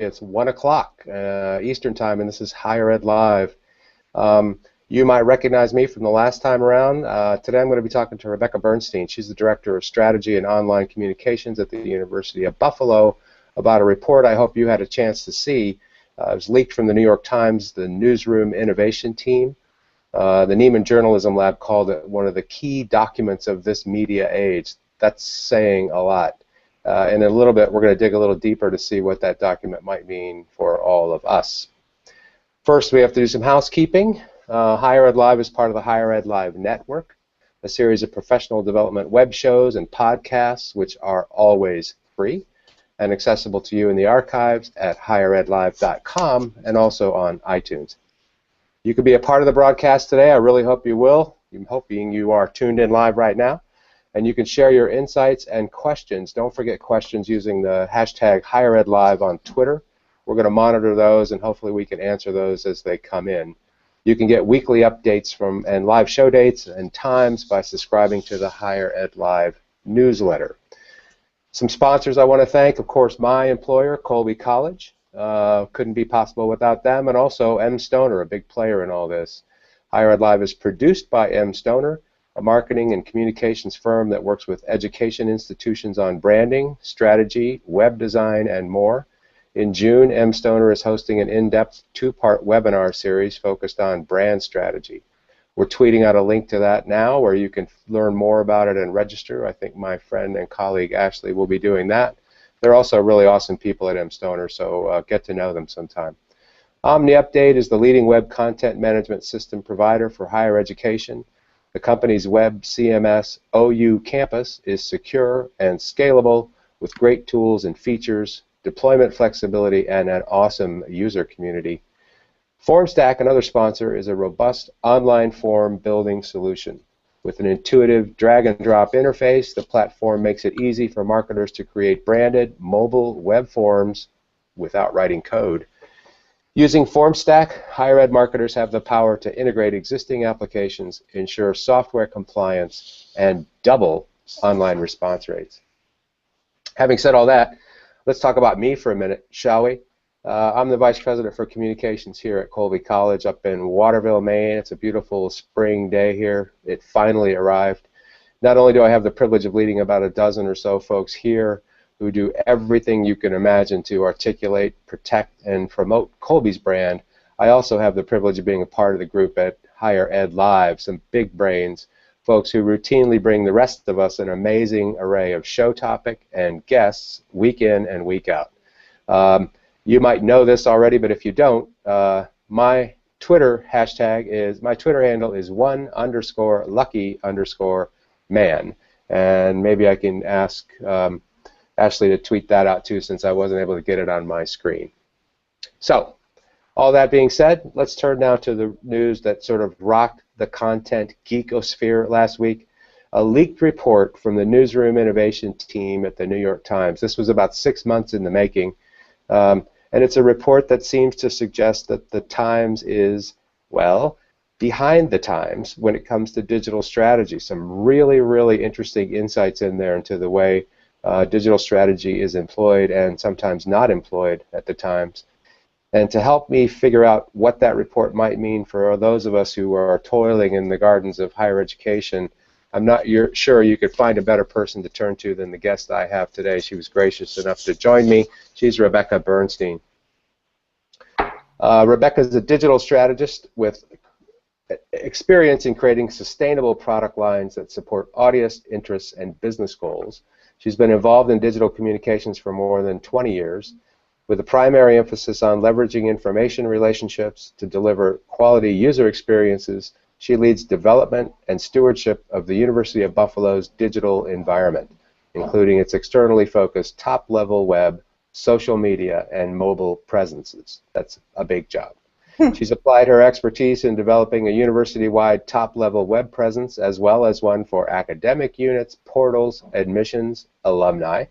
It's 1 o'clock Eastern Time, and this is Higher Ed Live. You might recognize me from the last time around. Today I'm going to be talking to Rebecca Bernstein. She's the Director of Strategy and Online Communications at the University of Buffalo about a report I hope you had a chance to see. It was leaked from the New York Times, the Newsroom Innovation Team. The Nieman Journalism Lab called it one of the key documents of this media age. That's saying a lot. And in a little bit, we're going to dig a little deeper to see what that document might mean for all of us. First, we have to do some housekeeping. Higher Ed Live is part of the Higher Ed Live Network, a series of professional development web shows and podcasts, which are always free and accessible to you in the archives at higheredlive.com and also on iTunes. You could be a part of the broadcast today. I really hope you will. I'm hoping you are tuned in live right now. And you can share your insights and questions. Don't forget questions using the hashtag HigherEdLive on Twitter. We're going to monitor those, and hopefully we can answer those as they come in. You can get weekly updates and live show dates and times by subscribing to the Higher Ed Live newsletter. Some sponsors I want to thank, of course, my employer, Colby College. Couldn't be possible without them, and also M. Stoner, a big player in all this. Higher Ed Live is produced by M. Stoner, a marketing and communications firm that works with education institutions on branding, strategy, web design, and more. In June, M. Stoner is hosting an in-depth two-part webinar series focused on brand strategy. We're tweeting out a link to that now where you can learn more about it and register. I think my friend and colleague Ashley will be doing that. They're also really awesome people at M. Stoner, so get to know them sometime. Omniupdate is the leading web content management system provider for higher education. The company's web CMS OU Campus is secure and scalable with great tools and features, deployment flexibility, and an awesome user community. Formstack, another sponsor, is a robust online form building solution. With an intuitive drag-and-drop interface, the platform makes it easy for marketers to create branded mobile web forms without writing code. Using Formstack, higher ed marketers have the power to integrate existing applications, ensure software compliance, and double online response rates. Having said all that, let's talk about me for a minute, shall we? I'm the Vice President for Communications here at Colby College up in Waterville, Maine. It's a beautiful spring day here. It finally arrived. Not only do I have the privilege of leading about a dozen or so folks here who do everything you can imagine to articulate, protect, and promote Colby's brand, I also have the privilege of being a part of the group at Higher Ed Live, some big brains, folks who routinely bring the rest of us an amazing array of show topic and guests week in and week out. You might know this already, but if you don't, my Twitter handle is _lucky_man, and maybe I can ask Ashley to tweet that out too, since I wasn't able to get it on my screen. So, all that being said, let's turn now to the news that sort of rocked the content geekosphere last week. A leaked report from the Newsroom Innovation Team at the New York Times. This was about 6 months in the making, and it's a report that seems to suggest that the Times is, well, behind the times when it comes to digital strategy. Some really, really interesting insights in there into the way digital strategy is employed and sometimes not employed at the Times. And to help me figure out what that report might mean for those of us who are toiling in the gardens of higher education, I'm not sure you could find a better person to turn to than the guest I have today. She was gracious enough to join me. She's Rebecca Bernstein. Rebecca is a digital strategist with experience in creating sustainable product lines that support audience interests and business goals. She's been involved in digital communications for more than 20 years, with a primary emphasis on leveraging information relationships to deliver quality user experiences. She leads development and stewardship of the University of Buffalo's digital environment, including its externally focused top-level web, social media, and mobile presences. That's a big job. She's applied her expertise in developing a university-wide top-level web presence, as well as one for academic units, portals, admissions, alumni,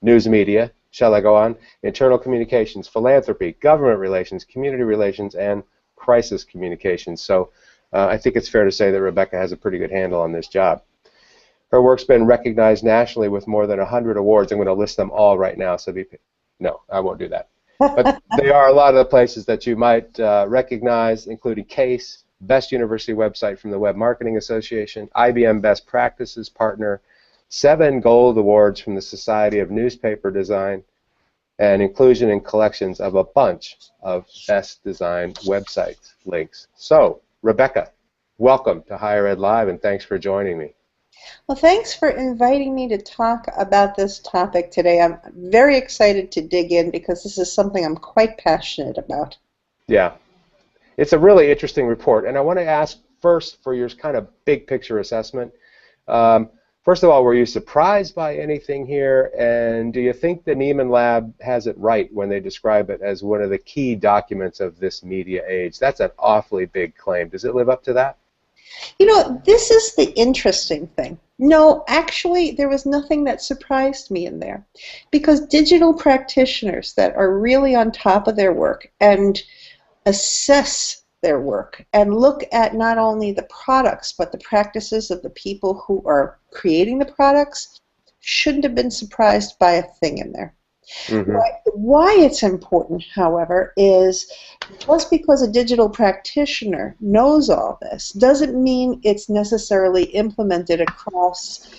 news media, shall I go on, internal communications, philanthropy, government relations, community relations, and crisis communications. So I think it's fair to say that Rebecca has a pretty good handle on this job. Her work's been recognized nationally with more than 100 awards. I'm going to list them all right now. So no, I won't do that. But they are a lot of the places that you might recognize, including CASE, Best University Website from the Web Marketing Association, IBM Best Practices Partner, 7 Gold Awards from the Society of Newspaper Design, and inclusion in collections of a bunch of best designed websites links. So, Rebecca, welcome to Higher Ed Live, and thanks for joining me. Well, thanks for inviting me to talk about this topic today. I'm very excited to dig in because this is something I'm quite passionate about. Yeah, it's a really interesting report, and I want to ask first for your kind of big picture assessment. First of all, were you surprised by anything here, and do you think the Nieman Lab has it right when they describe it as one of the key documents of this media age? That's an awfully big claim. Does it live up to that? You know, this is the interesting thing. No, actually, there was nothing that surprised me in there, because digital practitioners that are really on top of their work and assess their work and look at not only the products but the practices of the people who are creating the products shouldn't have been surprised by a thing in there. Mm-hmm. Why it's important, however, is just because a digital practitioner knows all this doesn't mean it's necessarily implemented across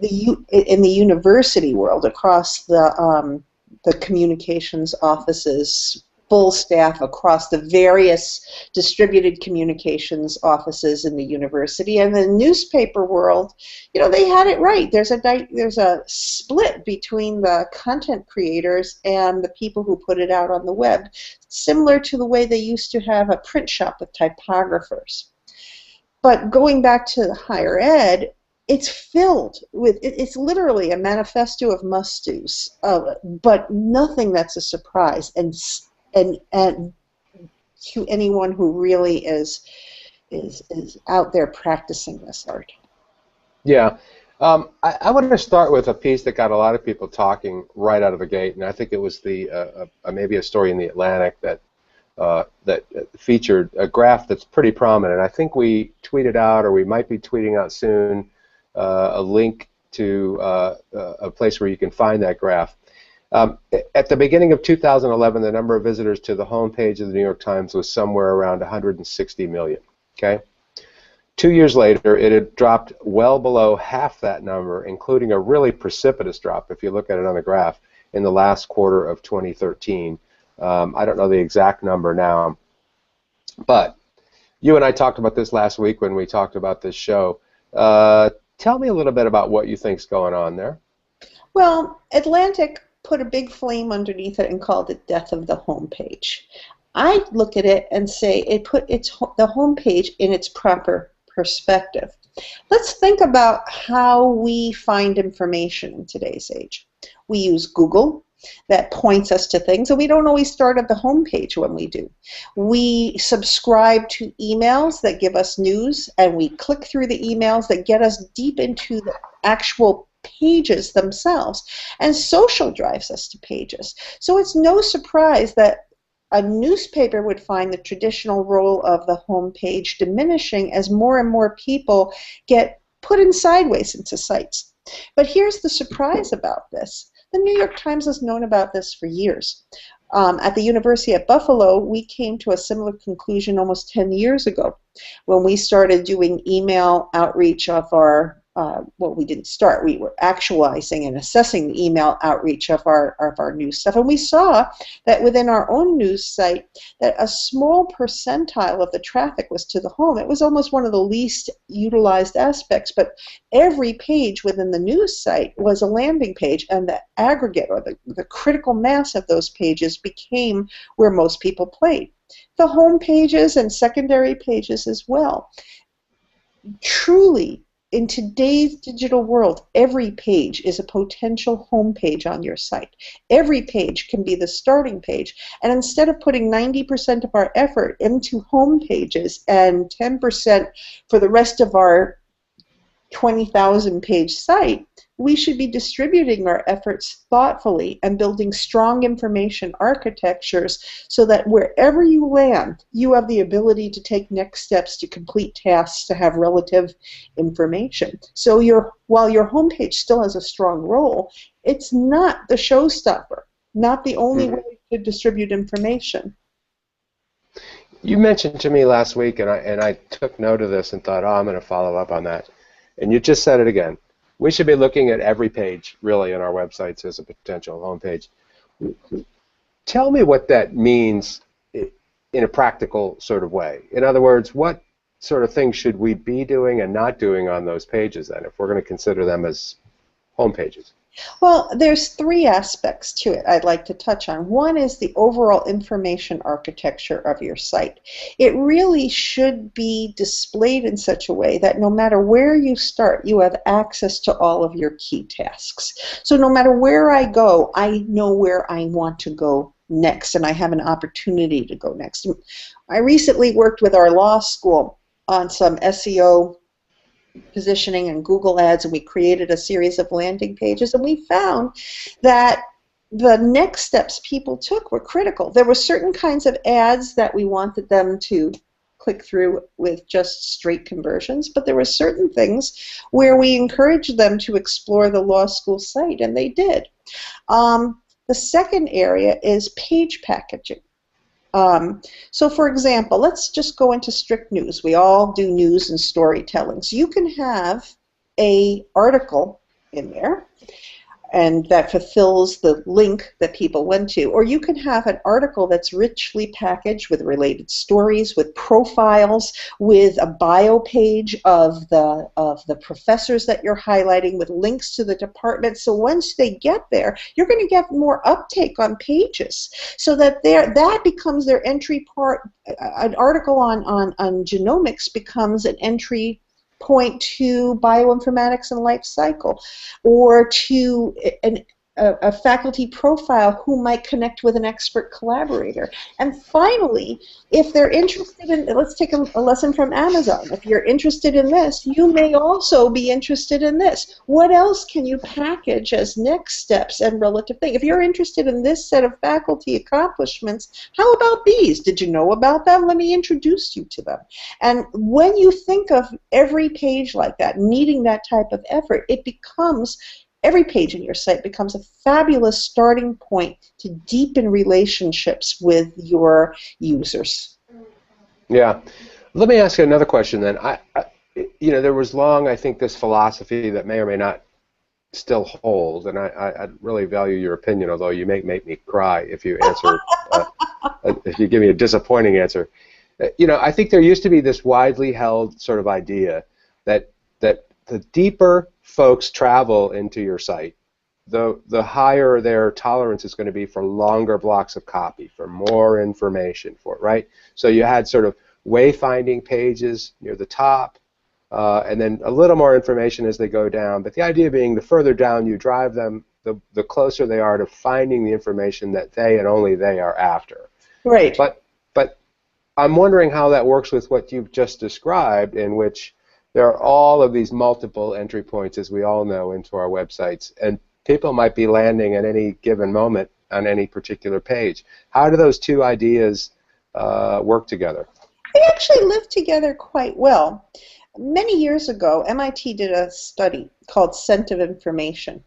in the university world, across the communications offices, full staff across the various distributed communications offices in the university. And the newspaper world, you know, they had it right. There's a split between the content creators and the people who put it out on the web, similar to the way they used to have a print shop with typographers. But going back to higher ed, it's filled with, it's literally a manifesto of must-dos, but nothing that's a surprise. And to anyone who really is out there practicing this art. Yeah, I wanted to start with a piece that got a lot of people talking right out of the gate, and I think it was the maybe a story in the Atlantic that featured a graph that's pretty prominent. I think we tweeted out, or we might be tweeting out soon, a link to a place where you can find that graph. At the beginning of 2011, the number of visitors to the homepage of the New York Times was somewhere around 160 million. Okay? 2 years later, it had dropped well below half that number, including a really precipitous drop, if you look at it on the graph, in the last quarter of 2013. I don't know the exact number now, but you and I talked about this last week when we talked about this show. Tell me a little bit about what you think's going on there. Well, Atlantic put a big flame underneath it and called it death of the homepage. I look at it and say it put the homepage in its proper perspective. Let's think about how we find information in today's age. We use Google. That points us to things, and we don't always start at the homepage when we do. We subscribe to emails that give us news, and we click through the emails that get us deep into the actual pages themselves, and social drives us to pages. So it's no surprise that a newspaper would find the traditional role of the homepage diminishing as more and more people get put in sideways into sites. But here's the surprise about this. The New York Times has known about this for years. At the University at Buffalo, we came to a similar conclusion almost 10 years ago when we started doing email outreach of our well, we didn't start. We were actualizing and assessing the email outreach of our news stuff, and we saw that within our own news site that a small percentile of the traffic was to the home. It was almost one of the least utilized aspects, but every page within the news site was a landing page, and the aggregate or the critical mass of those pages became where most people played. The home pages and secondary pages as well. Truly, in today's digital world, every page is a potential home page on your site. Every page can be the starting page. And instead of putting 90% of our effort into home pages and 10% for the rest of our 20,000 page site, we should be distributing our efforts thoughtfully and building strong information architectures so that wherever you land, you have the ability to take next steps to complete tasks to have relative information. So while your homepage still has a strong role, it's not the showstopper, not the only way to distribute information. You mentioned to me last week, and I took note of this and thought, oh, I'm going to follow up on that. And you just said it again. We should be looking at every page, really, in our websites as a potential homepage. Tell me what that means in a practical sort of way. In other words, what sort of things should we be doing and not doing on those pages then, if we're going to consider them as homepages? Well, there's three aspects to it I'd like to touch on. One is the overall information architecture of your site. It really should be displayed in such a way that no matter where you start, you have access to all of your key tasks. So no matter where I go, I know where I want to go next, and I have an opportunity to go next. I recently worked with our law school on some SEO positioning and Google Ads, and we created a series of landing pages, and we found that the next steps people took were critical. There were certain kinds of ads that we wanted them to click through with just straight conversions, but there were certain things where we encouraged them to explore the law school site, and they did. The second area is page packaging. So for example, let's just go into strict news. We all do news and storytelling. So you can have an article in there, and that fulfills the link that people went to. Or you can have an article that's richly packaged with related stories, with profiles, with a bio page of the professors that you're highlighting, with links to the department. So once they get there, you're going to get more uptake on pages, so that that becomes their entry part. An article on genomics becomes an entry point to bioinformatics and life cycle, or to a faculty profile who might connect with an expert collaborator. And finally, if they're interested in, let's take a lesson from Amazon. If you're interested in this, you may also be interested in this. What else can you package as next steps and relative thing? If you're interested in this set of faculty accomplishments, how about these? Did you know about them? Let me introduce you to them. And when you think of every page like that, needing that type of effort, it becomes, every page in your site becomes a fabulous starting point to deepen relationships with your users. Yeah. Let me ask you another question then. There was long, I think, this philosophy that may or may not still hold, and I really value your opinion, although you may make me cry if you answer, if you give me a disappointing answer. I think there used to be this widely held sort of idea that the deeper folks travel into your site, the higher their tolerance is going to be for longer blocks of copy, for more information, right? So you had sort of wayfinding pages near the top, and then a little more information as they go down. But the idea being, the further down you drive them, the closer they are to finding the information that they and only they are after. Right. But I'm wondering how that works with what you've just described, in which there are all of these multiple entry points, as we all know, into our websites, and people might be landing at any given moment on any particular page. How do those two ideas work together? They actually live together quite well. Many years ago, MIT did a study called Scent of Information,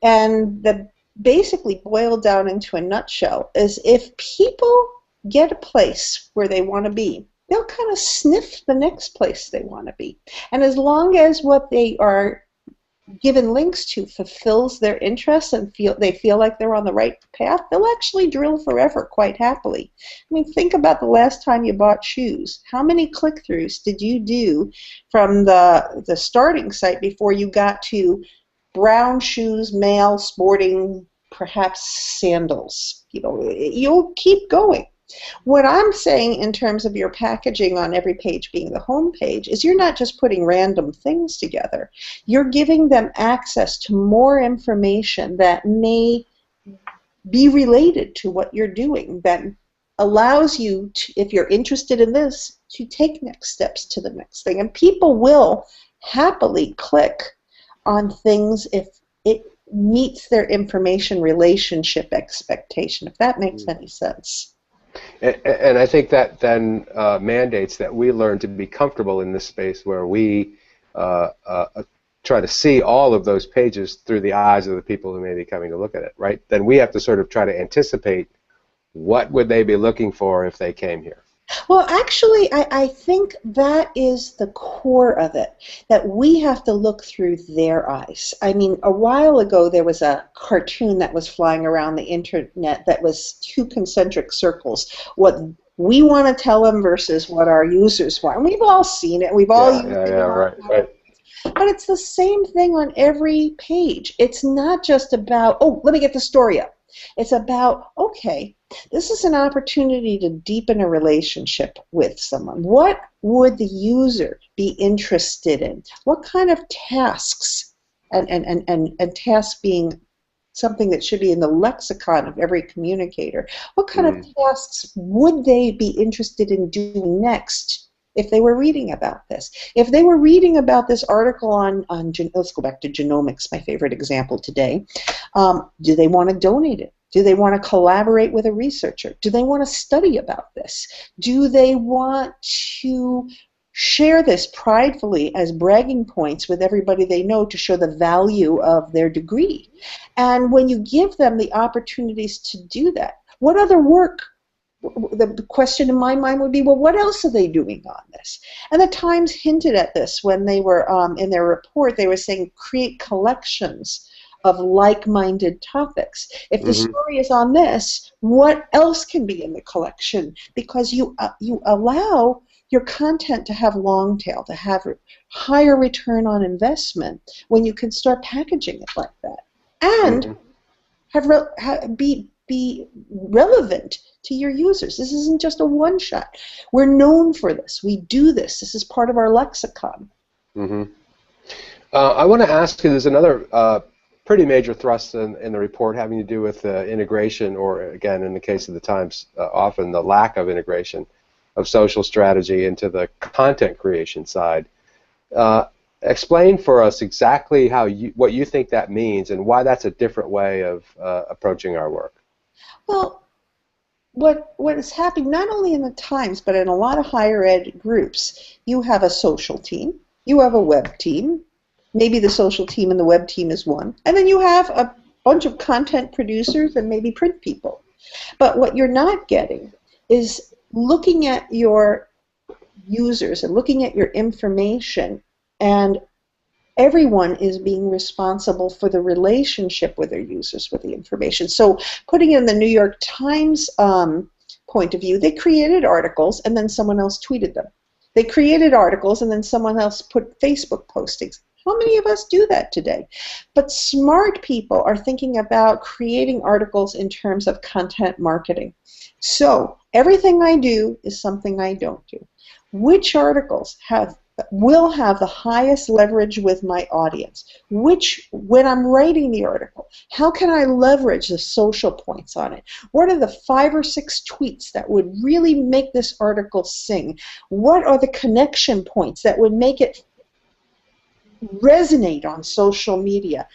and that basically boiled down into a nutshell is, if people get a place where they want to be, they'll kind of sniff the next place they want to be. And as long as what they are given links to fulfills their interests and they feel like they're on the right path, they'll actually drill forever quite happily. I mean, think about the last time you bought shoes. How many click-throughs did you do from the starting site before you got to brown shoes, male, sporting, perhaps sandals? You'll keep going. What I'm saying in terms of your packaging on every page being the home page is, you're not just putting random things together. You're giving them access to more information that may be related to what you're doing, that allows you to, if you're interested in this, to take next steps to the next thing. And people will happily click on things if it meets their information relationship expectation, if that makes any sense. And I think that then mandates that we learn to be comfortable in this space where we try to see all of those pages through the eyes of the people who may be coming to look at it, right? Then we have to sort of try to anticipate what would they be looking for if they came here? Well, actually, I think that is the core of it, that we have to look through their eyes. I mean, a while ago there was a cartoon that was flying around the internet that was two concentric circles, what we want to tell them versus what our users want. And we've all seen it. We've all used it. Right. But it's the same thing on every page. It's not just about, oh, let me get the story up. It's about, okay, this is an opportunity to deepen a relationship with someone. What would the user be interested in? What kind of tasks, and tasks being something that should be in the lexicon of every communicator, what kind of tasks would they be interested in doing next if they were reading about this? If they were reading about this article on let's go back to genomics, my favorite example today, do they want to donate it? Do they want to collaborate with a researcher? Do they want to study about this? Do they want to share this pridefully as bragging points with everybody they know to show the value of their degree? And when you give them the opportunities to do that, what other work? The question in my mind would be, well, what else are they doing on this? And the Times hinted at this when they were, in their report, they were saying create collections of like-minded topics. If the story is on this, what else can be in the collection? Because you allow your content to have long tail, to have higher return on investment when you can start packaging it like that. And be relevant to your users. This isn't just a one-shot. We're known for this. We do this. This is part of our lexicon. I want to ask you, there's another pretty major thrust in the report having to do with integration, or again, in the case of the Times, often the lack of integration of social strategy into the content creation side. Explain for us exactly what you think that means and why that's a different way of approaching our work. Well, what is happening not only in the Times but in a lot of higher ed groups, you have a social team, you have a web team, maybe the social team and the web team is one, and then you have a bunch of content producers and maybe print people. But what you're not getting is looking at your users and looking at your information, and everyone is being responsible for the relationship with their users with the information. So putting in the New York Times point of view, they created articles and then someone else tweeted them. They created articles and then someone else put Facebook postings. How many of us do that today? But smart people are thinking about creating articles in terms of content marketing. So everything I do is something I don't do. Which articles will have the highest leverage with my audience? When I'm writing the article, how can I leverage the social points on it? What are the 5 or 6 tweets that would really make this article sing? What are the connection points that would make it resonate on social media?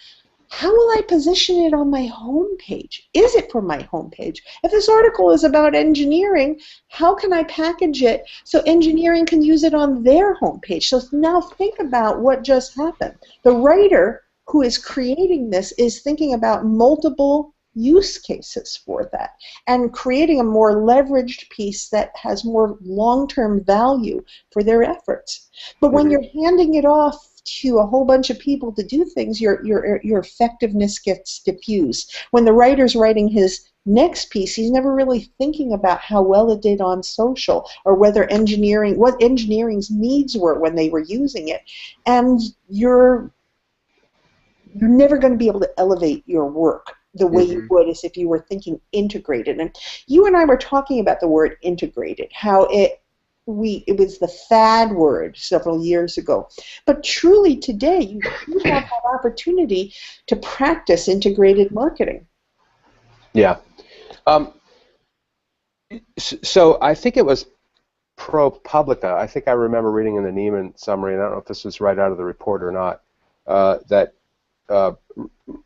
How will I position it on my homepage? Is it for my homepage? If this article is about engineering, how can I package it so engineering can use it on their homepage? So now think about what just happened. The writer who is creating this is thinking about multiple use cases for that and creating a more leveraged piece that has more long-term value for their efforts. But when you're handing it off to a whole bunch of people to do things, your effectiveness gets diffused. When the writer's writing his next piece, he's never really thinking about how well it did on social or what engineering's needs were when they were using it. And you're never going to be able to elevate your work the way you would as if you were thinking integrated. And you and I were talking about the word integrated, how it was the fad word several years ago. But truly today, you have that opportunity to practice integrated marketing. Yeah. So I think it was ProPublica. I think I remember reading in the Nieman summary, and I don't know if this was right out of the report or not, that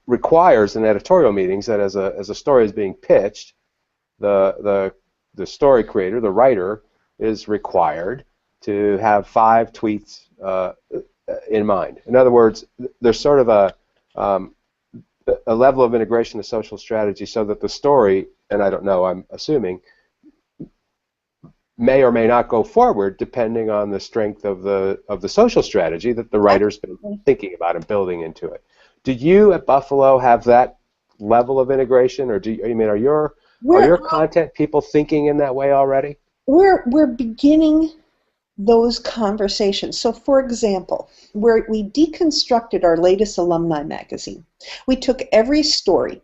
requires in editorial meetings that as a story is being pitched, the story creator, the writer, is required to have 5 tweets in mind. In other words, there's sort of a level of integration of social strategy so that the story and I don't know, I'm assuming, may or may not go forward depending on the strength of the social strategy that the writer's been thinking about and building into it. Do you at Buffalo have that level of integration, or are your content people thinking in that way already? We're beginning those conversations. So, for example, we deconstructed our latest alumni magazine. We took every story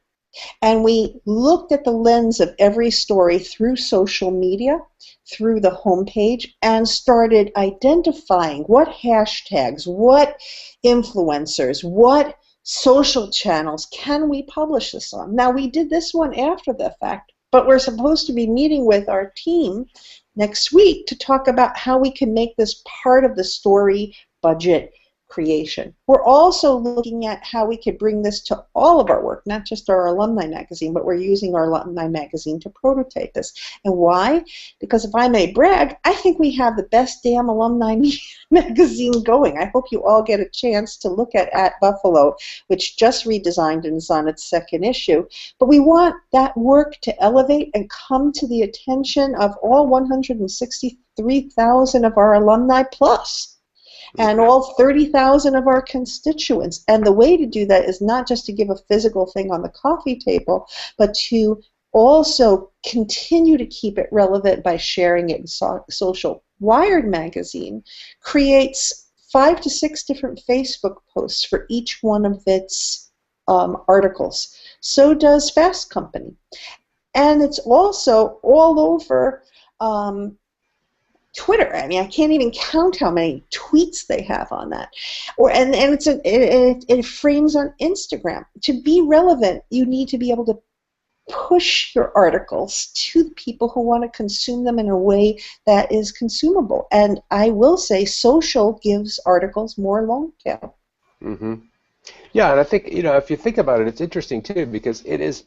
and we looked at the lens of every story through social media, through the homepage, and started identifying what hashtags, what influencers, what social channels can we publish this on. Now, we did this one after the fact, but we're supposed to be meeting with our team next week to talk about how we can make this part of the story budget creation. We're also looking at how we could bring this to all of our work, not just our alumni magazine, but we're using our alumni magazine to prototype this. And why? Because if I may brag, I think we have the best damn alumni magazine going. I hope you all get a chance to look at Buffalo, which just redesigned and is on its second issue. But we want that work to elevate and come to the attention of all 163,000 of our alumni plus, and all 30,000 of our constituents. And the way to do that is not just to give a physical thing on the coffee table, but to also continue to keep it relevant by sharing it in social. Wired magazine creates 5 to 6 different Facebook posts for each one of its articles. So does Fast Company. And it's also all over Twitter. I mean, I can't even count how many tweets they have on that. And it frames on Instagram. To be relevant, you need to be able to push your articles to the people who want to consume them in a way that is consumable. And I will say social gives articles more long tail. Mm-hmm. Yeah, and I think, if you think about it, it's interesting too, because it is,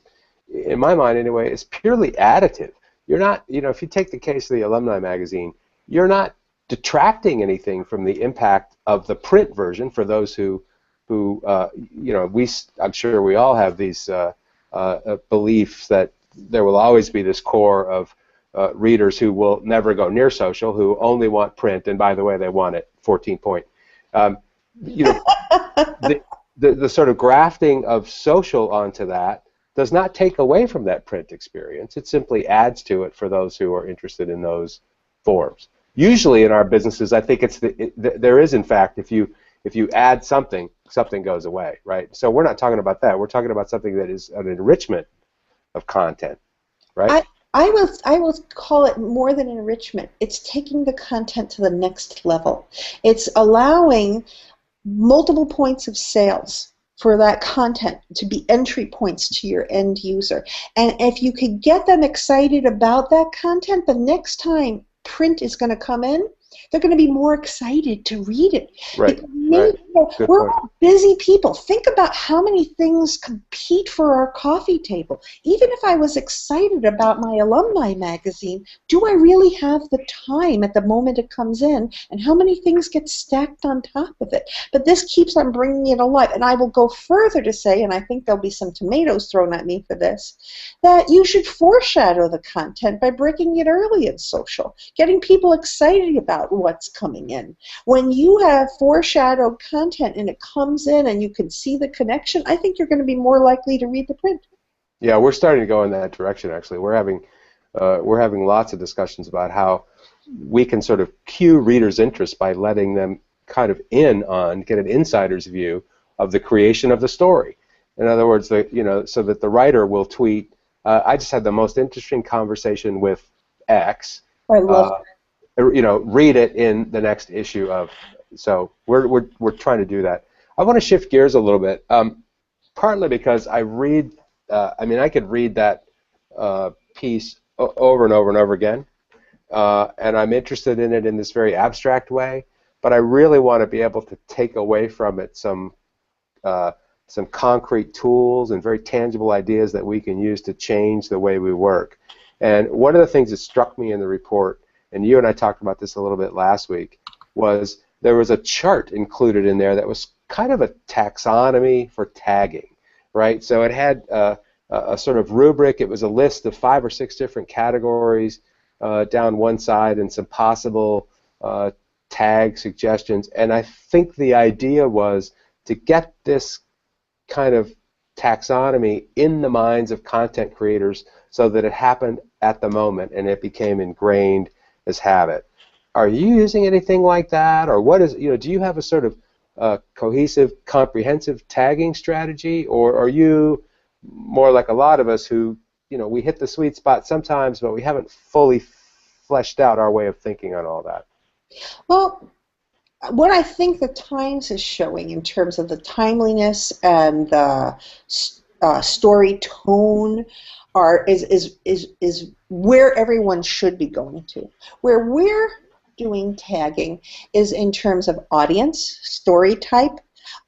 in my mind anyway, it's purely additive. You're not, if you take the case of the alumni magazine, you're not detracting anything from the impact of the print version for those who I'm sure we all have these beliefs that there will always be this core of readers who will never go near social, who only want print, and by the way, they want it 14 point. The sort of grafting of social onto that does not take away from that print experience. It simply adds to it for those who are interested in those forms. Usually in our businesses, I think there is, in fact, if you add something, something goes away, right? So we're not talking about that. We're talking about something that is an enrichment of content, right? I will call it more than enrichment. It's taking the content to the next level. It's allowing multiple points of sales for that content to be entry points to your end user. And if you could get them excited about that content, the next time print is going to come in, they're going to be more excited to read it. Right. We're all busy people. Think about how many things compete for our coffee table. Even if I was excited about my alumni magazine, do I really have the time at the moment it comes in? And how many things get stacked on top of it? But this keeps on bringing it alive. And I will go further to say, and I think there'll be some tomatoes thrown at me for this, that you should foreshadow the content by breaking it early in social, getting people excited about what's coming in. When you have foreshadowed content and it comes in and you can see the connection, I think you're going to be more likely to read the print. Yeah, we're starting to go in that direction, actually. We're having lots of discussions about how we can sort of cue readers' interest by letting them kind of get an insider's view of the creation of the story. In other words, so that the writer will tweet, I just had the most interesting conversation with X. I love read it in the next issue of. So we're trying to do that. I want to shift gears a little bit, partly because I read. I could read that piece over and over and over again, and I'm interested in it in this very abstract way. But I really want to be able to take away from it some concrete tools and very tangible ideas that we can use to change the way we work. And one of the things that struck me in the report, and you and I talked about this a little bit last week, was there was a chart included in there that was kind of a taxonomy for tagging, right? So it had a sort of rubric. It was a list of 5 or 6 different categories down one side and some possible tag suggestions. And I think the idea was to get this kind of taxonomy in the minds of content creators so that it happened at the moment and it became ingrained as habit. Are you using anything like that, or what is, do you have a sort of cohesive, comprehensive tagging strategy, or are you more like a lot of us who, we hit the sweet spot sometimes, but we haven't fully fleshed out our way of thinking on all that? Well, what I think the Times is showing in terms of the timeliness and the story tone is where everyone should be going to. Where we're doing tagging is in terms of audience, story type,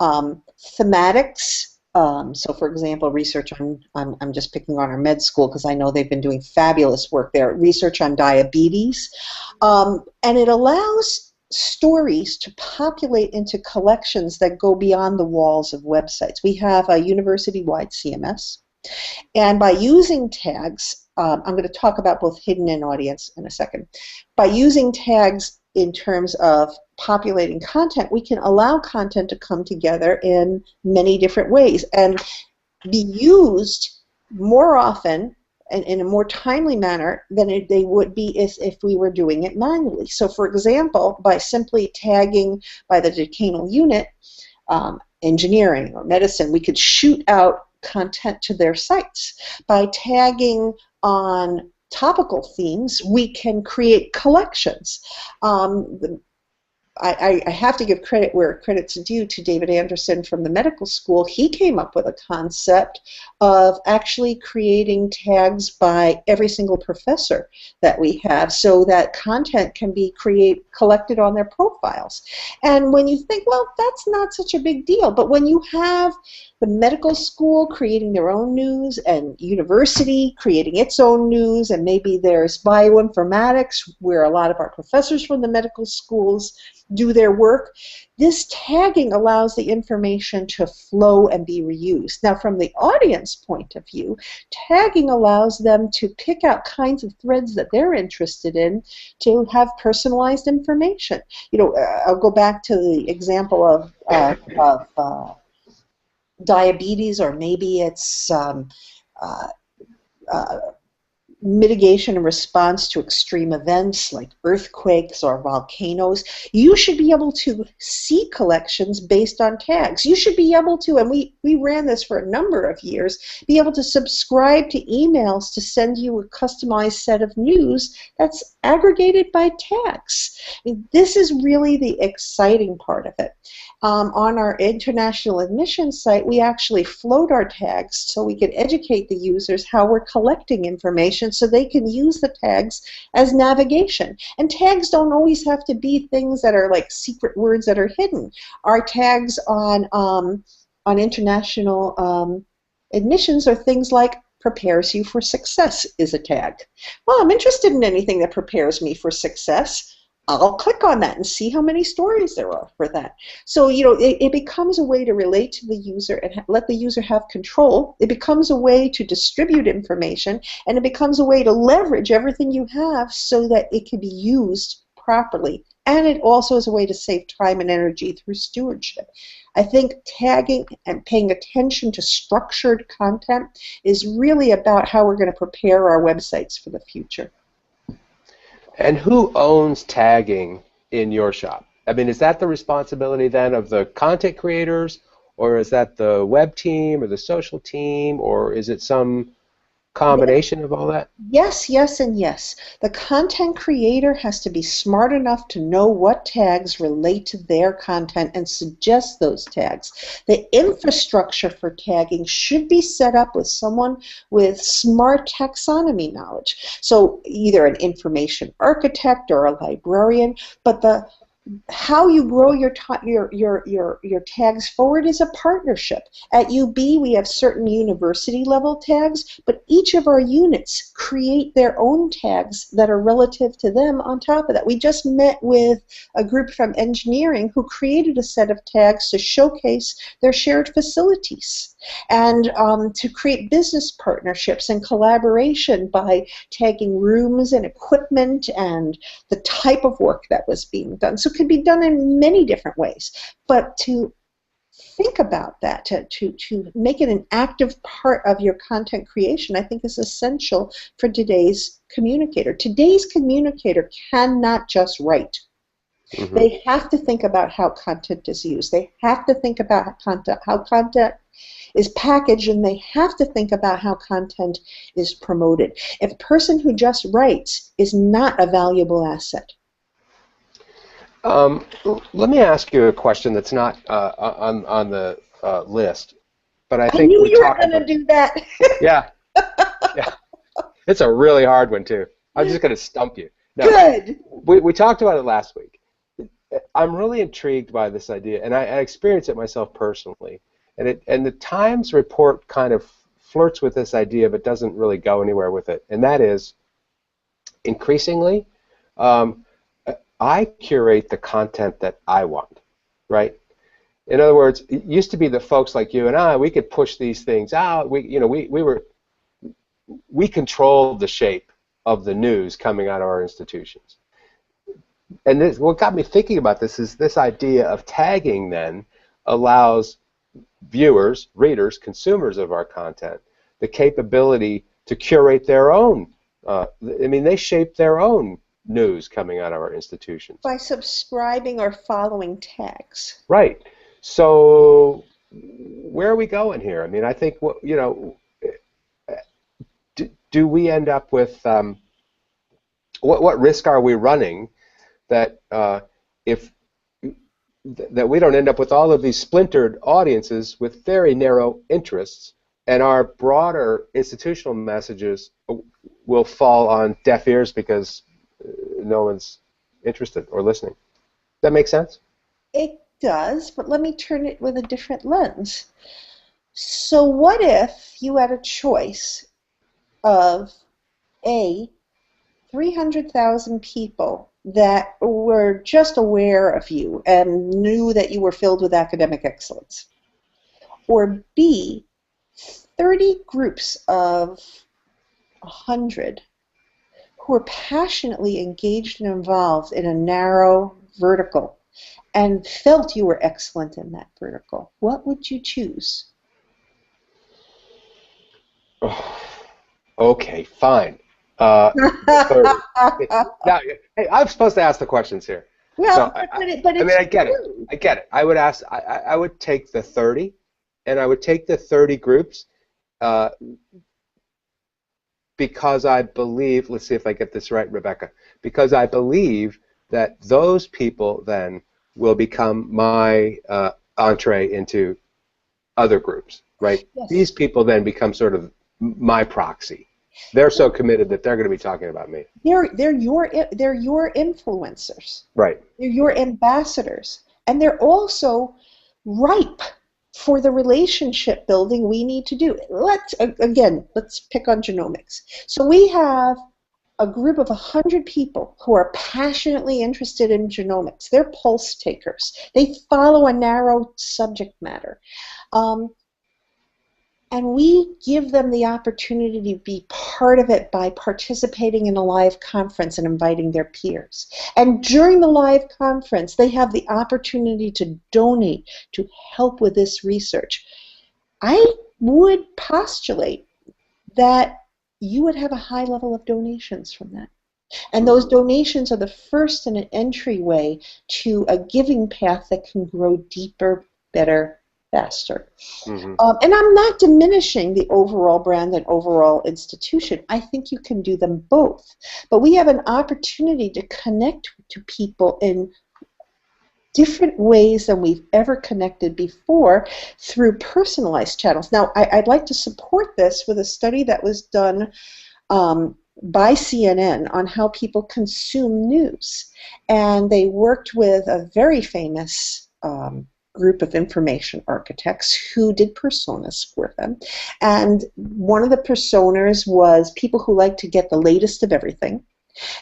thematics. So, for example, research on, I'm just picking on our med school because I know they've been doing fabulous work there, research on diabetes. And it allows stories to populate into collections that go beyond the walls of websites. We have a university-wide CMS, and by using tags, I'm going to talk about both hidden and audience in a second. By using tags in terms of populating content, we can allow content to come together in many different ways and be used more often and in a more timely manner than they would be if we were doing it manually. So, for example, by simply tagging by the decanal unit, engineering or medicine, we could shoot out content to their sites. By tagging on topical themes, we can create collections. I have to give credit where credit's due to David Anderson from the medical school. He came up with a concept of actually creating tags by every single professor that we have so that content can be collected on their profiles. And when you think, well, that's not such a big deal, but when you have the medical school creating their own news and university creating its own news, and maybe there's bioinformatics where a lot of our professors from the medical schools do their work, this tagging allows the information to flow and be reused. Now, from the audience point of view, tagging allows them to pick out kinds of threads that they're interested in to have personalized information. I'll go back to the example of diabetes, or maybe it's mitigation and response to extreme events like earthquakes or volcanoes. You should be able to see collections based on tags. You should be able to, and we ran this for a number of years, be able to subscribe to emails to send you a customized set of news that's aggregated by tags. I mean, this is really the exciting part of it. On our international admissions site, we actually float our tags so we can educate the users how we're collecting information so they can use the tags as navigation. And tags don't always have to be things that are like secret words that are hidden. Our tags on international admissions are things like prepares you for success is a tag. Well, I'm interested in anything that prepares me for success. I'll click on that and see how many stories there are for that. So, it becomes a way to relate to the user and let the user have control. It becomes a way to distribute information, and it becomes a way to leverage everything you have so that it can be used properly. And it also is a way to save time and energy through stewardship. I think tagging and paying attention to structured content is really about how we're going to prepare our websites for the future. And who owns tagging in your shop? I mean, is that the responsibility then of the content creators, or is that the web team or the social team, or is it some combination of all that? Yes, yes, and yes. The content creator has to be smart enough to know what tags relate to their content and suggest those tags. The infrastructure for tagging should be set up with someone with smart taxonomy knowledge. So either an information architect or a librarian, but the how you grow your tags forward is a partnership. At UB, we have certain university level tags, but each of our units create their own tags that are relative to them on top of that. We just met with a group from engineering who created a set of tags to showcase their shared facilities and to create business partnerships and collaboration by tagging rooms and equipment and the type of work that was being done. So it could be done in many different ways. But to think about that, to make it an active part of your content creation, I think is essential for today's communicator. Today's communicator cannot just write. Mm-hmm. They have to think about how content is used. They have to think about how content is packaged, and they have to think about how content is promoted. If a person who just writes is not a valuable asset. Let me ask you a question that's not on the list, but I think I knew you were going to do that. Yeah, yeah, it's a really hard one too. I'm just going to stump you. No, good. We talked about it last week. I'm really intrigued by this idea, and I experienced it myself personally. And the Times report kind of flirts with this idea, but doesn't really go anywhere with it. And that is, increasingly, I curate the content that I want, right? In other words, it used to be that folks like you and I, we could push these things out. We controlled the shape of the news coming out of our institutions. And what got me thinking about this is this idea of tagging then allows viewers, readers, consumers of our content the capability to curate their own. They shape their own news coming out of our institutions. By subscribing or following tags. Right. So where are we going here? I mean, I think, do we end up with, what risk are we running that that we don't end up with all of these splintered audiences with very narrow interests, and our broader institutional messages will fall on deaf ears because no one's interested or listening. Does that make sense? It does, but let me turn it with a different lens. So what if you had a choice of 300,000 people that were just aware of you and knew that you were filled with academic excellence, or B, 30 groups of 100 who were passionately engaged and involved in a narrow vertical and felt you were excellent in that vertical? What would you choose? Okay, fine. Now, hey, I'm supposed to ask the questions here. Well, no, I get it. I get it. I would ask. I would take the 30, and I would take the 30 groups because I believe. Let's see if I get this right, Rebecca. Because I believe that those people then will become my entree into other groups, right? Yes. These people then become sort of my proxy. They're so committed that they're going to be talking about me. They're your influencers. Right. They're your ambassadors, and they're also ripe for the relationship building we need to do. Let's pick on genomics. So we have a group of 100 people who are passionately interested in genomics. They're pulse takers. They follow a narrow subject matter. And we give them the opportunity to be part of it by participating in a live conference and inviting their peers. And during the live conference, they have the opportunity to donate to help with this research. I would postulate that you would have a high level of donations from that. And those donations are the first in an entryway to a giving path that can grow deeper, better, faster. Mm-hmm. And I'm not diminishing the overall brand and overall institution. I think you can do them both. But we have an opportunity to connect to people in different ways than we've ever connected before through personalized channels. Now, I'd like to support this with a study that was done by CNN on how people consume news. And they worked with a very famous group of information architects who did personas for them. And one of the personas was people who like to get the latest of everything.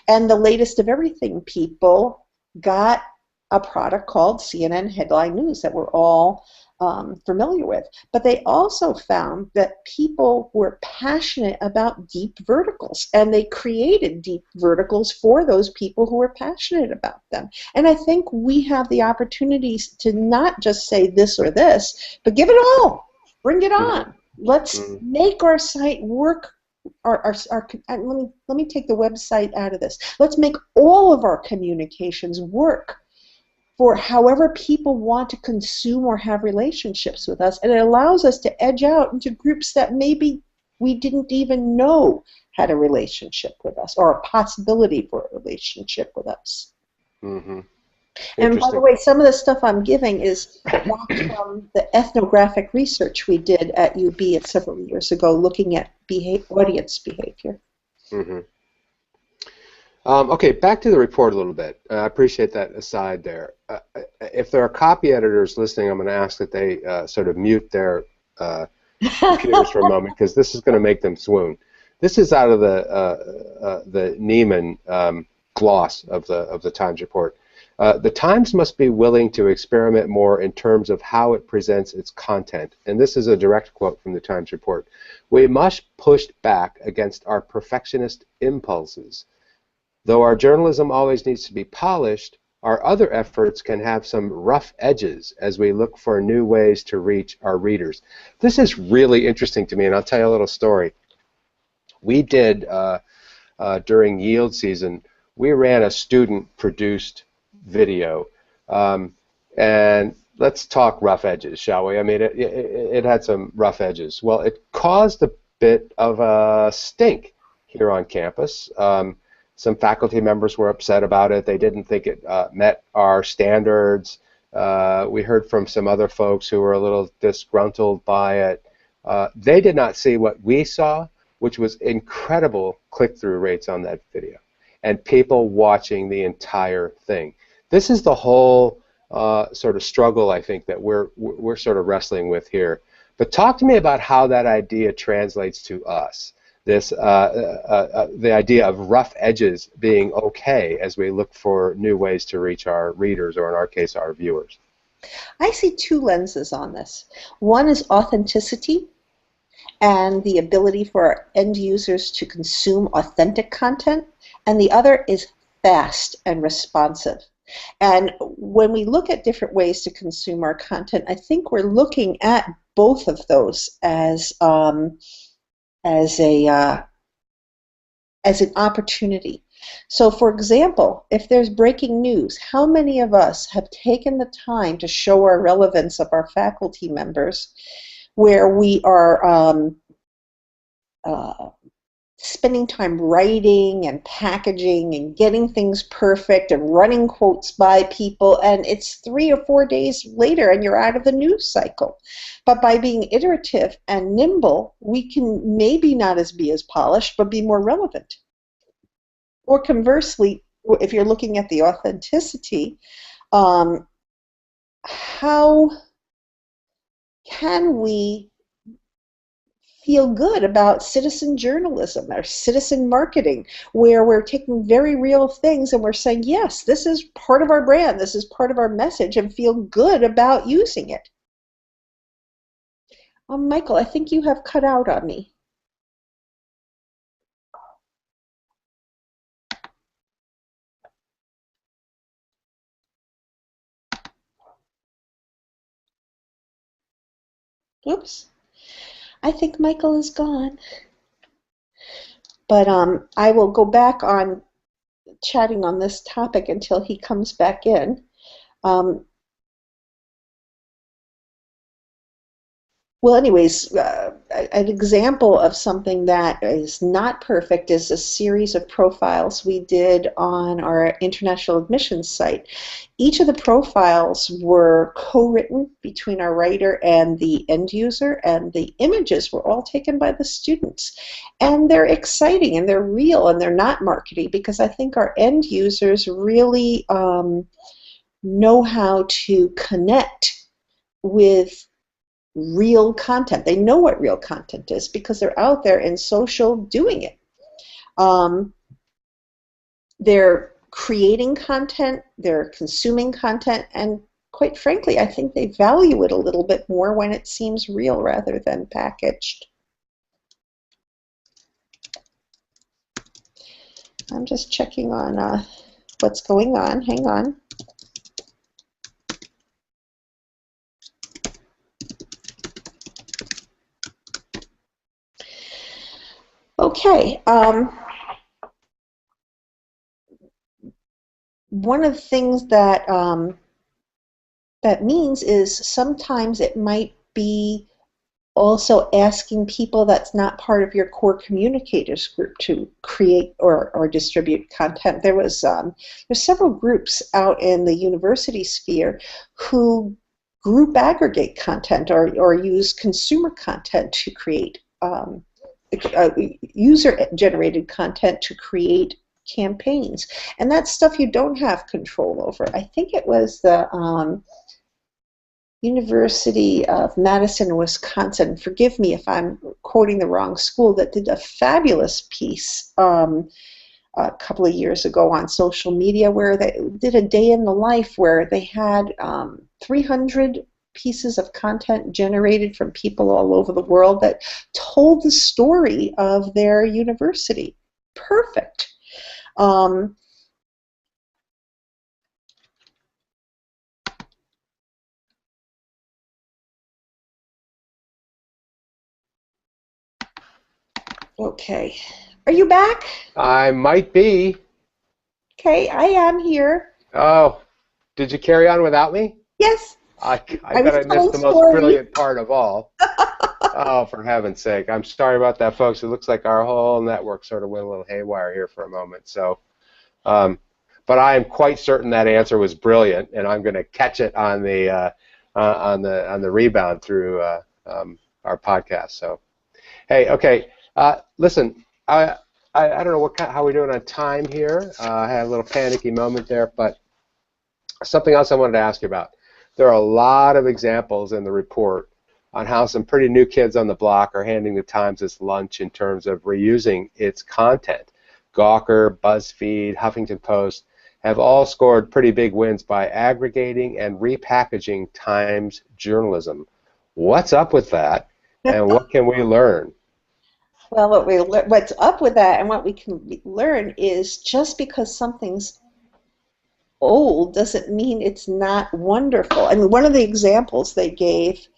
And the latest of everything people got a product called CNN Headline News that we're all familiar with. But they also found that people were passionate about deep verticals, and they created deep verticals for those people who were passionate about them. And I think we have the opportunities to not just say this or this, but give it all. Bring it on. Let's make our site work. Let me take the website out of this. Let's make all of our communications work for however people want to consume or have relationships with us, and it allows us to edge out into groups that maybe we didn't even know had a relationship with us or a possibility for a relationship with us. Mm-hmm. And by the way, some of the stuff I'm giving is back from the ethnographic research we did at UB several years ago looking at audience behavior. Mm-hmm. Okay, back to the report a little bit. I appreciate that aside there. If there are copy editors listening, I'm going to ask that they sort of mute their computers for a moment, because this is going to make them swoon. This is out of the Nieman gloss of the Times report. The Times must be willing to experiment more in terms of how it presents its content. And this is a direct quote from the Times report. We must push back against our perfectionist impulses. Though our journalism always needs to be polished, our other efforts can have some rough edges as we look for new ways to reach our readers. This is really interesting to me, and I'll tell you a little story. We did, during yield season, we ran a student-produced video, and let's talk rough edges, shall we? I mean, it had some rough edges. Well, it caused a bit of a stink here on campus. Some faculty members were upset about it. They didn't think it met our standards. We heard from some other folks who were a little disgruntled by it. They did not see what we saw, which was incredible click-through rates on that video, and people watching the entire thing. This is the whole sort of struggle, I think, that we're sort of wrestling with here. But talk to me about how that idea translates to us. This the idea of rough edges being okay as we look for new ways to reach our readers, or in our case, our viewers. I see two lenses on this. One is authenticity and the ability for our end users to consume authentic content, and the other is fast and responsive. And when we look at different ways to consume our content, I think we're looking at both of those as an opportunity. So, for example, if there's breaking news, how many of us have taken the time to show our relevance of our faculty members, where we are spending time writing and packaging and getting things perfect and running quotes by people, and it's 3 or 4 days later and you're out of the news cycle. But by being iterative and nimble, we can maybe not be as polished, but be more relevant. Or conversely, if you're looking at the authenticity, how can we feel good about citizen journalism or citizen marketing, where we're taking very real things and we're saying, yes, this is part of our brand, this is part of our message, and feel good about using it? Michael, I think you have cut out on me. Oops. I think Michael is gone. But I will go back on chatting on this topic until he comes back in. Well, anyways, an example of something that is not perfect is a series of profiles we did on our international admissions site. Each of the profiles were co-written between our writer and the end user, and the images were all taken by the students. And they're exciting, and they're real, and they're not marketing, because I think our end users really know how to connect with real content. They know what real content is because they're out there in social doing it. They're creating content, they're consuming content, and quite frankly, I think they value it a little bit more when it seems real rather than packaged. I'm just checking on what's going on. Hang on. Okay. One of the things that that means is sometimes it might be also asking people that's not part of your core communicators group to create or distribute content. There's several groups out in the university sphere who group aggregate content or use consumer content to create user-generated content to create campaigns. And that's stuff you don't have control over. I think it was the University of Madison, Wisconsin, forgive me if I'm quoting the wrong school, that did a fabulous piece a couple of years ago on social media where they did a day in the life where they had 300 pieces of content generated from people all over the world that told the story of their university. Perfect. Okay. Are you back? I might be. Okay, I am here. Oh, did you carry on without me? Yes. I bet I missed the most brilliant part of all. Oh, for heaven's sake. I'm sorry about that, folks. It looks like our whole network sort of went a little haywire here for a moment. So, but I am quite certain that answer was brilliant, and I'm going to catch it on the rebound through our podcast. So, hey, okay. Listen, I don't know how we're doing on time here. I had a little panicky moment there, but something else I wanted to ask you about. There are a lot of examples in the report on how some pretty new kids on the block are handing the Times its lunch in terms of reusing its content. Gawker, BuzzFeed, Huffington Post have all scored pretty big wins by aggregating and repackaging Times journalism. What's up with that, and what can we learn? Well, what's up with that and what we can learn is just because something's old doesn't mean it's not wonderful. I mean, one of the examples they gave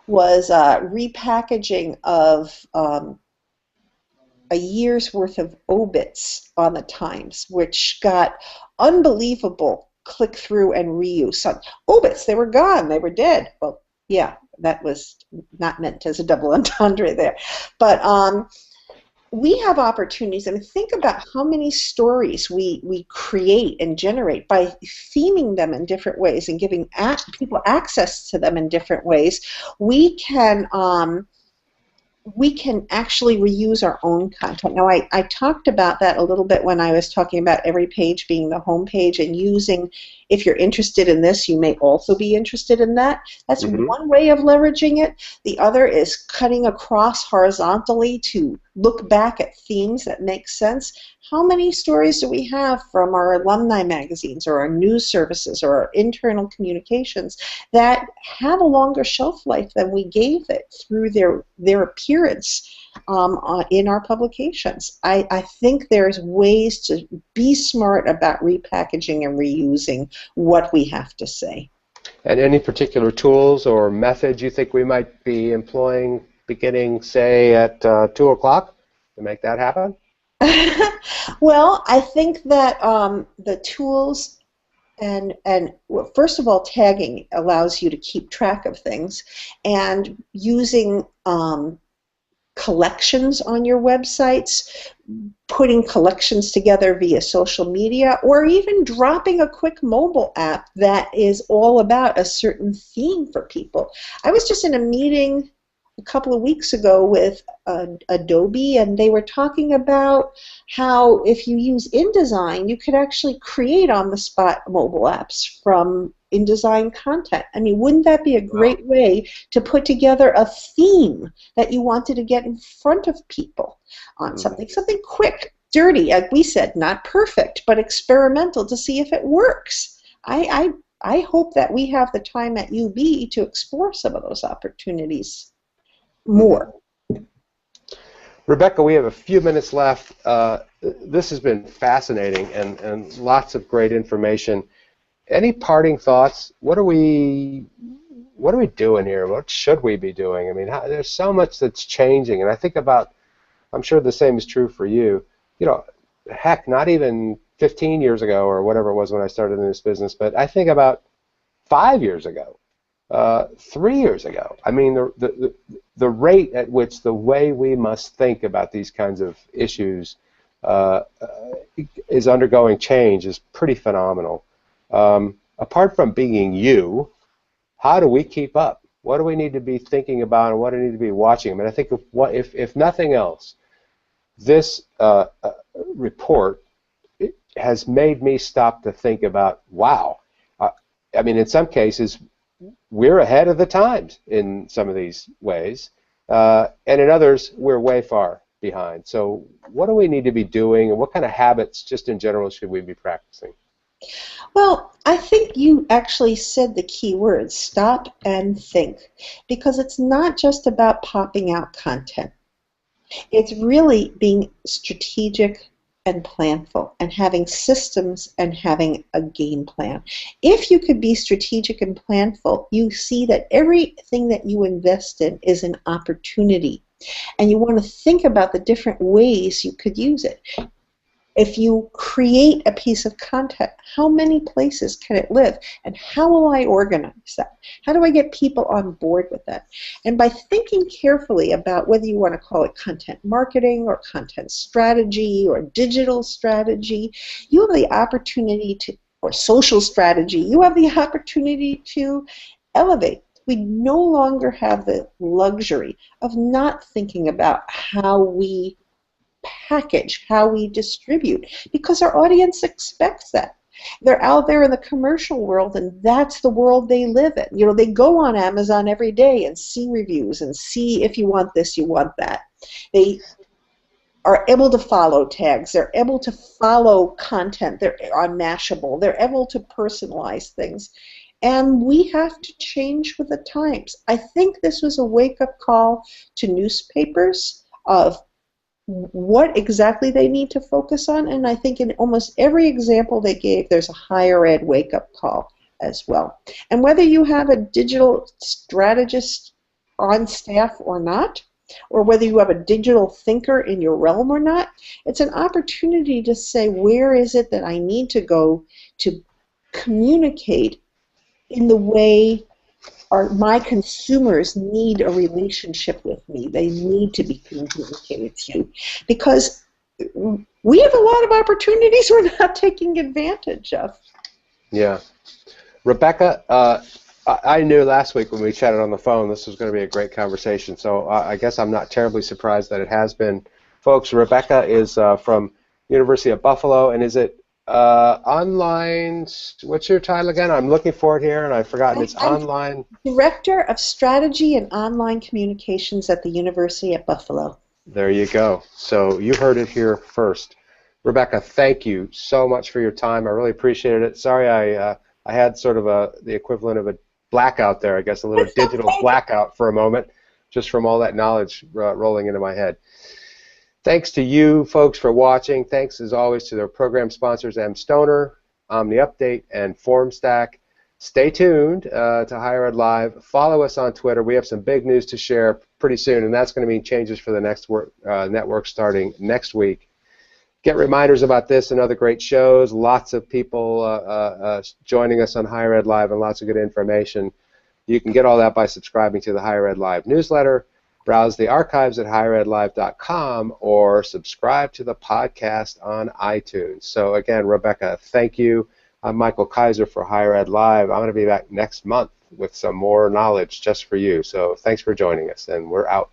was repackaging of a year's worth of obits on the Times, which got unbelievable click-through and reuse. Obits, they were gone, they were dead. Well, yeah, that was not meant as a double entendre there. But we have opportunities. I mean, think about how many stories we create and generate by theming them in different ways and giving people access to them in different ways. We can actually reuse our own content. Now, I talked about that a little bit when I was talking about every page being the home page and using, if you're interested in this, you may also be interested in that. That's one way of leveraging it. The other is cutting across horizontally to look back at themes that make sense. How many stories do we have from our alumni magazines or our news services or our internal communications that have a longer shelf life than we gave it through their appearance in our publications? I think there's ways to be smart about repackaging and reusing what we have to say. And any particular tools or methods you think we might be employing beginning, say, at 2 o'clock to make that happen? Well, I think that the tools And well, first of all, tagging allows you to keep track of things, and using collections on your websites, putting collections together via social media, or even dropping a quick mobile app that is all about a certain theme for people. I was just in a meeting a couple of weeks ago with Adobe, and they were talking about how if you use InDesign, you could actually create on-the-spot mobile apps from InDesign content. I mean, wouldn't that be a great way to put together a theme that you wanted to get in front of people on something quick, dirty, like we said, not perfect, but experimental to see if it works. I hope that we have the time at UB to explore some of those opportunities more. Rebecca, we have a few minutes left. This has been fascinating and lots of great information. Any parting thoughts? What are we doing here? What should we be doing? I mean, there's so much that's changing, and I think about, I'm sure the same is true for you. You know, heck, not even 15 years ago or whatever it was when I started in this business, but I think about 5 years ago, 3 years ago. I mean, the rate at which the way we must think about these kinds of issues is undergoing change is pretty phenomenal. Apart from being you, how do we keep up? What do we need to be thinking about, and what do we need to be watching? I mean, I think if nothing else, this report has made me stop to think about, wow. I mean, in some cases, we're ahead of the times in some of these ways, and in others, we're way far behind. So what do we need to be doing, and what kind of habits, just in general, should we be practicing? Well, I think you actually said the key words, stop and think, because it's not just about popping out content. It's really being strategic and planful, and having systems and having a game plan. If you could be strategic and planful, you see that everything that you invest in is an opportunity, and you want to think about the different ways you could use it. If you create a piece of content, how many places can it live? And how will I organize that? How do I get people on board with that? And by thinking carefully about whether you want to call it content marketing or content strategy or digital strategy, you have the opportunity to, or social strategy, you have the opportunity to elevate. We no longer have the luxury of not thinking about how we package, how we distribute, because our audience expects that. They're out there in the commercial world, and that's the world they live in. You know, they go on Amazon every day and see reviews and see if you want this, you want that. They are able to follow tags. They're able to follow content. They're on Mashable. They're able to personalize things. And we have to change with the times. I think this was a wake-up call to newspapers of what exactly they need to focus on, and I think in almost every example they gave, there's a higher ed wake-up call as well. And whether you have a digital strategist on staff or not, or whether you have a digital thinker in your realm or not, it's an opportunity to say, where is it that I need to go to communicate in the way my consumers need a relationship with me. They need to be communicated to, because we have a lot of opportunities we're not taking advantage of. Yeah. Rebecca, I knew last week when we chatted on the phone this was going to be a great conversation, so I guess I'm not terribly surprised that it has been. Folks, Rebecca is from University of Buffalo, and is it online, what's your title again? I'm looking for it here and I've forgotten. It's online. Director of Strategy and Online Communications at the University at Buffalo. There you go. So you heard it here first. Rebecca, thank you so much for your time. I really appreciated it. Sorry I had sort of the equivalent of a blackout there, I guess, a little digital blackout for a moment, just from all that knowledge rolling into my head. Thanks to you folks for watching. Thanks as always to their program sponsors, Stoner, Omniupdate, and Formstack. Stay tuned to Higher Ed Live. Follow us on Twitter. We have some big news to share pretty soon, and that's going to mean changes for the next network starting next week. get reminders about this and other great shows. Lots of people joining us on Higher Ed Live and lots of good information. You can get all that by subscribing to the Higher Ed Live newsletter, browse the archives at higheredlive.com, or subscribe to the podcast on iTunes. So again, Rebecca, thank you. I'm Michael Kaiser for Higher Ed Live. I'm going to be back next month with some more knowledge just for you. So thanks for joining us, and we're out.